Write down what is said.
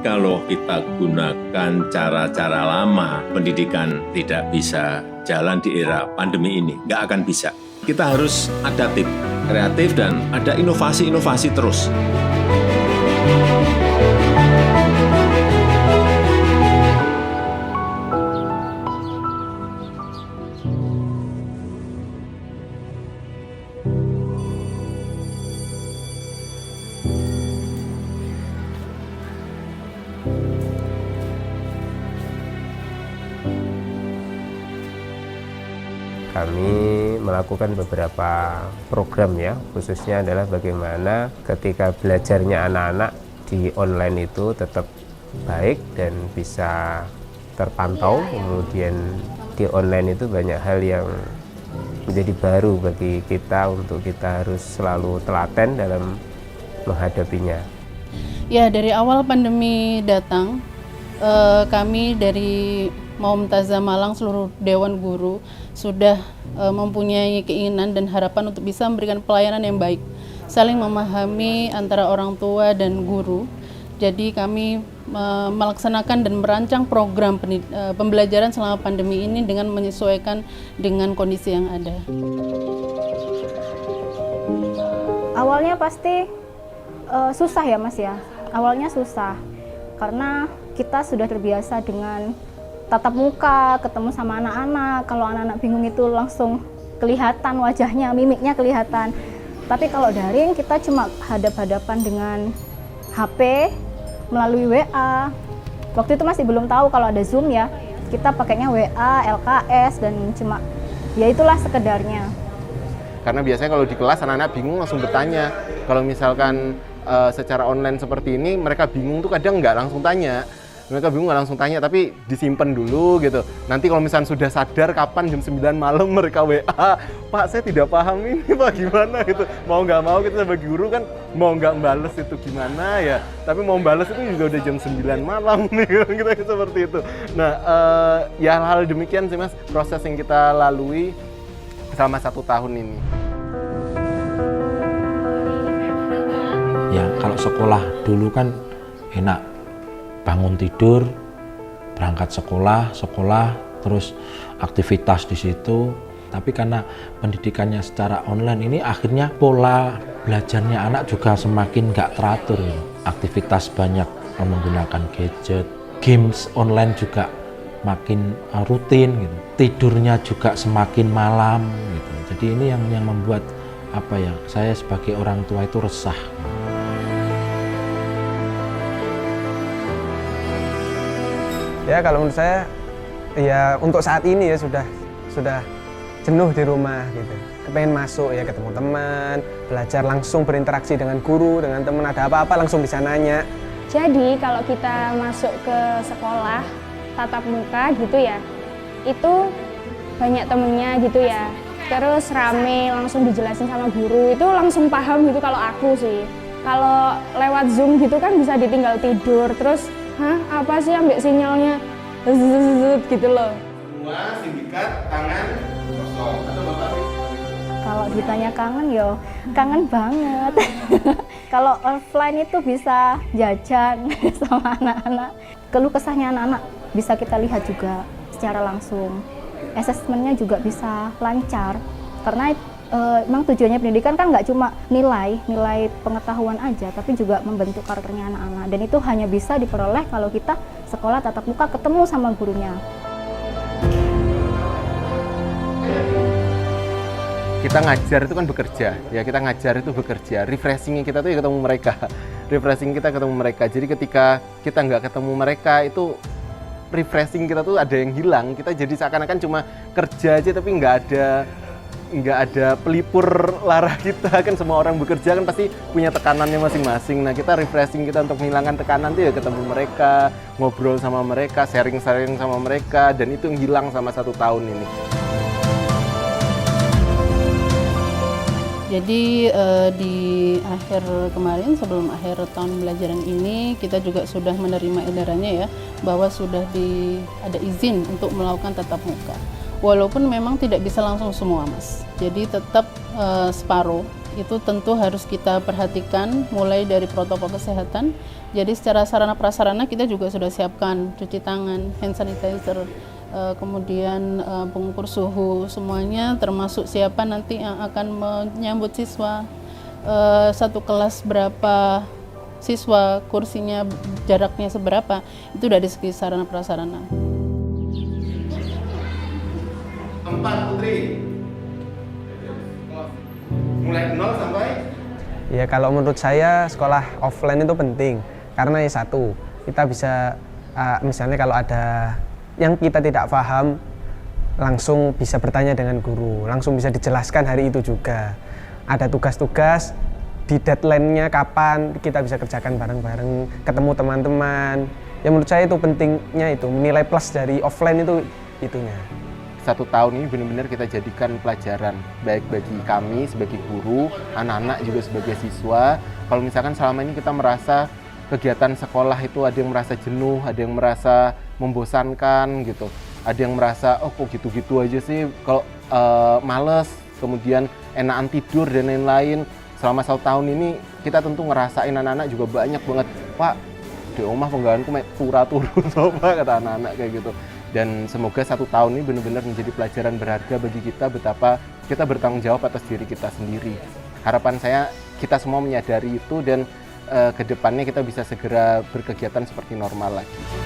kalau kita gunakan cara-cara lama, pendidikan tidak bisa jalan di era pandemi ini, nggak akan bisa. Kita harus adaptif, kreatif, dan ada inovasi-inovasi terus. Kami melakukan beberapa program ya, khususnya adalah bagaimana ketika belajarnya anak-anak di online itu tetap baik dan bisa terpantau. Kemudian di online itu banyak hal yang menjadi baru bagi kita untuk kita harus selalu telaten dalam menghadapinya. Ya, dari awal pandemi datang, kami dari Mumtazah Malang, seluruh Dewan Guru sudah mempunyai keinginan dan harapan untuk bisa memberikan pelayanan yang baik, saling memahami antara orang tua dan guru. Jadi kami melaksanakan dan merancang program pembelajaran selama pandemi ini dengan menyesuaikan dengan kondisi yang ada. Awalnya pasti susah ya Mas ya, awalnya susah karena kita sudah terbiasa dengan tatap muka, ketemu sama anak-anak. Kalau anak-anak bingung itu langsung kelihatan wajahnya, mimiknya kelihatan. Tapi kalau daring kita cuma hadap-hadapan dengan HP melalui WA. Waktu itu masih belum tahu kalau ada Zoom ya. Kita pakainya WA, LKS, dan cuma ya itulah sekedarnya. Karena biasanya kalau di kelas anak-anak bingung langsung bertanya. Kalau misalkan secara online seperti ini mereka bingung tuh kadang nggak langsung tanya. Mereka bingung nggak langsung tanya, tapi disimpan dulu gitu. Nanti kalau misalnya sudah sadar kapan jam 9 malam mereka WA, Pak saya tidak paham ini Pak gimana gitu. Mau nggak mau kita sebagai guru kan mau nggak bales itu gimana ya. Tapi mau bales itu juga udah jam 9 malam nih gitu, seperti itu. Nah ya hal-hal demikian sih Mas proses yang kita lalui selama 1 tahun ini. Ya kalau sekolah dulu kan enak. Bangun tidur, berangkat sekolah, terus aktivitas di situ. Tapi karena pendidikannya secara online ini akhirnya pola belajarnya anak juga semakin nggak teratur. Aktivitas banyak menggunakan gadget, games online juga makin rutin gitu. Tidurnya juga semakin malam gitu. Jadi ini yang membuat saya sebagai orang tua itu resah. Ya kalau menurut saya ya untuk saat ini ya sudah jenuh di rumah gitu. Kepengen masuk ya ketemu teman, belajar langsung berinteraksi dengan guru, dengan teman, ada apa-apa langsung bisa nanya. Jadi kalau kita masuk ke sekolah tatap muka gitu ya, itu banyak temennya gitu ya. Terus rame langsung dijelasin sama guru, itu langsung paham gitu kalau aku sih. Kalau lewat Zoom gitu kan bisa ditinggal tidur, terus apa sih ambek sinyalnya gitu loh. Semua sindikat tangan kosong atau Bapak sih? Kalau ditanya kangen yo, kangen banget. Kalau offline itu bisa jajan sama anak-anak. Keluh kesahnya anak-anak bisa kita lihat juga secara langsung. Assessment-nya juga bisa lancar karena memang tujuannya pendidikan kan nggak cuma nilai pengetahuan aja, tapi juga membentuk karakternya anak-anak, dan itu hanya bisa diperoleh kalau kita sekolah tatap muka ketemu sama gurunya. Kita ngajar itu kan bekerja, ya kita ngajar itu bekerja, refreshingnya kita tuh ya ketemu mereka, jadi ketika kita nggak ketemu mereka itu refreshing kita tuh ada yang hilang, kita jadi seakan-akan cuma kerja aja tapi nggak ada pelipur lara kita. Kan semua orang bekerja kan pasti punya tekanannya masing-masing. Nah kita refreshing kita untuk menghilangkan tekanan itu ya ketemu mereka, ngobrol sama mereka, sharing sama mereka, dan itu yang hilang sama 1 tahun ini. Jadi di akhir kemarin sebelum akhir tahun pembelajaran ini kita juga sudah menerima edarannya ya bahwa sudah ada izin untuk melakukan tatap muka. Walaupun memang tidak bisa langsung semua Mas. Jadi tetap separuh itu tentu harus kita perhatikan mulai dari protokol kesehatan. Jadi secara sarana prasarana kita juga sudah siapkan cuci tangan, hand sanitizer, kemudian pengukur suhu, semuanya termasuk siapa nanti yang akan menyambut siswa, satu kelas berapa siswa, kursinya jaraknya seberapa, itu dari segi sarana prasarana. 4 Putri. Mulai 0 sampai? Ya kalau menurut saya sekolah offline itu penting karena ya satu, kita bisa misalnya kalau ada yang kita tidak paham langsung bisa bertanya dengan guru, langsung bisa dijelaskan hari itu juga. Ada tugas-tugas di deadline-nya kapan kita bisa kerjakan bareng-bareng, ketemu teman-teman. Ya menurut saya itu pentingnya itu, nilai plus dari offline itu itunya. 1 tahun ini benar-benar kita jadikan pelajaran baik bagi kami sebagai guru, anak-anak juga sebagai siswa. Kalau misalkan selama ini kita merasa kegiatan sekolah itu ada yang merasa jenuh, ada yang merasa membosankan gitu, ada yang merasa oh kok gitu-gitu aja sih, kalau males, kemudian enakan tidur dan lain-lain. Selama 1 tahun ini kita tentu ngerasain anak-anak juga banyak banget, Pak di rumah penggawaanku pura turun sopa, kata anak-anak kayak gitu. Dan semoga 1 tahun ini benar-benar menjadi pelajaran berharga bagi kita betapa kita bertanggung jawab atas diri kita sendiri. Harapan saya kita semua menyadari itu dan kedepannya kita bisa segera berkegiatan seperti normal lagi.